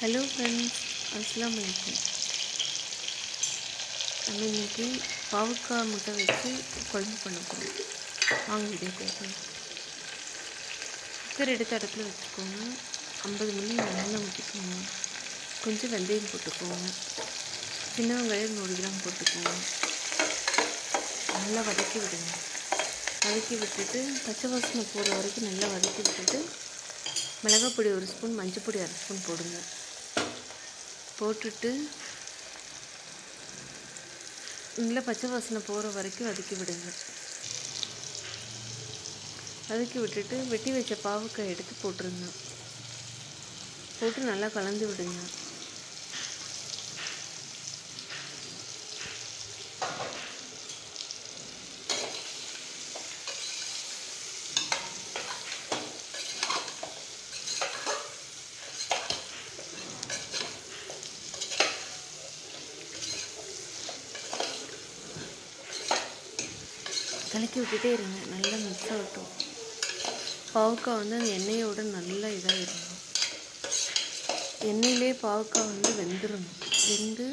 Hello friends, அஸ்ஸலாமு அலைக்கும். நம்ம இன்றைக்கி பாவக்காய் முட்டை வச்சு குழம்பு பண்ண போகிறோம். வாங்க வீடியோ போய்க்கலாம். குக்கர் எடுத்து அடுப்பில் வச்சுக்கோங்க. 50 மில்லி எண்ணெய் ஊற்றிக்கோங்க. கொஞ்சம் வெந்தயம் போட்டுக்கோங்க. சின்ன வெங்காயம் 100 கிராம் போட்டுக்கோங்க. நல்லா வதக்கி விடுங்க. வதக்கி விட்டுட்டு பச்சை வாசனை போகிற வரைக்கும் நல்லா வதக்கி விட்டுட்டு மிளகாய் பொடி 1 ஸ்பூன், மஞ்சள் பொடி 1/2 ஸ்பூன் போடுங்க. போட்டுட்டு நல்லா பச்சை வாசனை போகிற வரைக்கும் வதக்கி விடுங்க. வதக்கி விட்டுட்டு வெட்டி வச்ச பாவக்காய் எடுத்து போட்டுருங்க. போட்டு நல்லா கலந்து விடுங்க. கலக்கி விட்டுட்டே இருங்க. நல்லா மிக்ஸ் ஆகட்டும். பாவக்காய் அந்த எண்ணெயோட நல்லா இதாக இருக்கணும். எண்ணெயிலே பாவக்காய் வெந்துடணும். வெந்து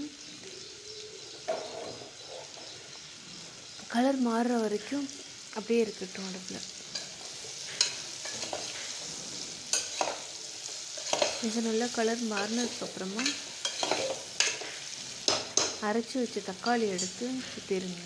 கலர் மாறுற வரைக்கும் அப்படியே இருக்கட்டும் அடுப்பில். இது நல்லா கலர் மாறினதுக்கப்புறமா அரைச்சி வச்ச தக்காளி எடுத்து ஊற்றிடுங்க.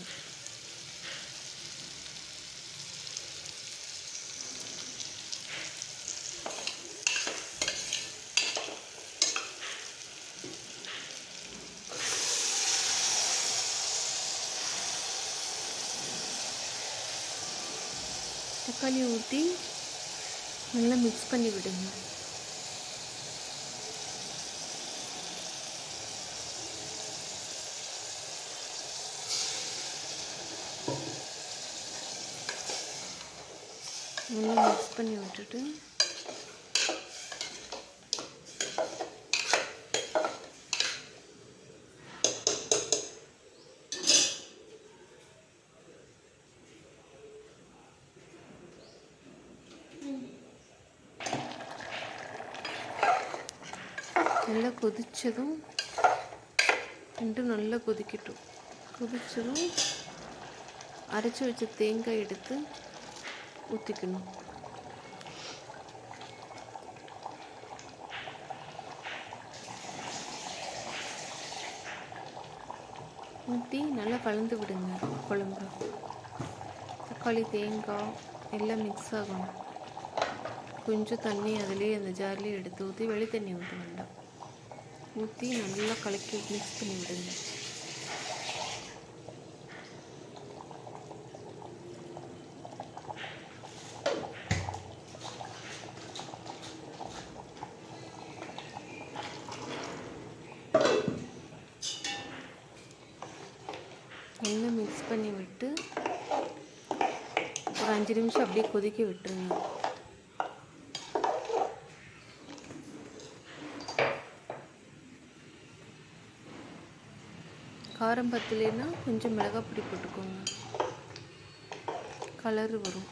தக்காளி ஊற்றி நல்லா மிக்ஸ் பண்ணி விடுங்க. நல்லா மிக்ஸ் பண்ணி விட்டுட்டு நல்லா கொதித்ததும் நல்லா கொதிக்கட்டும். கொதித்ததும் அரைச்சி வச்ச தேங்காய் எடுத்து ஊற்றிக்கணும். ஊற்றி நல்லா கலந்து விடுங்க. குழம்பு தக்காளி தேங்காய் எல்லாம் மிக்ஸ் ஆகணும். கொஞ்சம் தண்ணி அதிலே அந்த ஜார்லேயே எடுத்து ஊற்றி வெளி தண்ணி ஊற்ற வேண்டாம். ஊற்றி நல்லா கலக்கி மிக்ஸ் பண்ணி விடுங்க. நல்லா மிக்ஸ் பண்ணி விட்டு ஒரு 5 நிமிஷம் அப்படியே கொதிக்க விட்டுருங்க. காரம் பத்தலைன்னா கொஞ்சம் மிளகாய் பொடி போட்டுக்கோங்க. கலர் வரும்.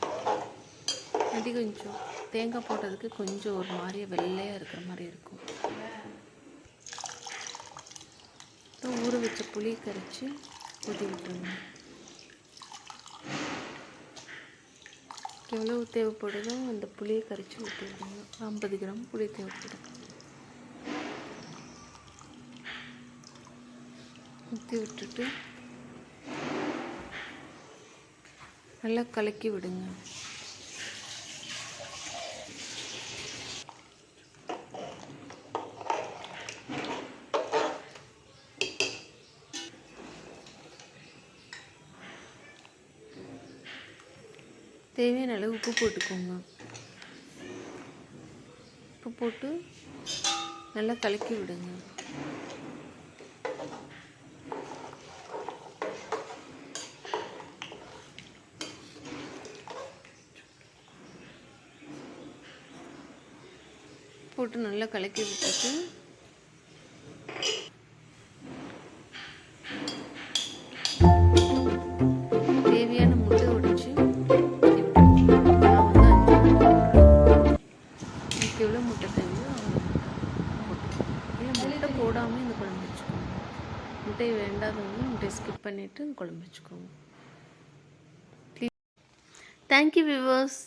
அது கொஞ்சம் தேங்காய் போட்டதுக்கு கொஞ்சம் ஒரு மாதிரியாக வெள்ளையாக இருக்கிற மாதிரி இருக்கும். ஊற வச்ச புளி கரைச்சி ஊற்றி விட்டுருங்க. எவ்வளோ தேவைப்படுதோ அந்த புளியை கரைச்சி ஊற்றி விடுங்க. 50 கிராம் புளி தேவைப்படும். ஊற்றி விட்டுட்டு நல்லா கலக்கி விடுங்க. தேவையான அளவு உப்பு போட்டுக்கோங்க. உப்பு போட்டு நல்லா கலக்கி விடுங்க. போட்டு நல்லா கலக்கி விட்டுட்டு தேவையான முட்டை உடைச்சி எவ்வளோ முட்டை தேவையோ முட்டை போடாமல் இந்த குழம்பு வச்சுக்கோங்க. முட்டை வேண்டாதவங்க முட்டையை ஸ்கிப் பண்ணிவிட்டு குழம்பு வச்சுக்கோங்க. Thank you viewers.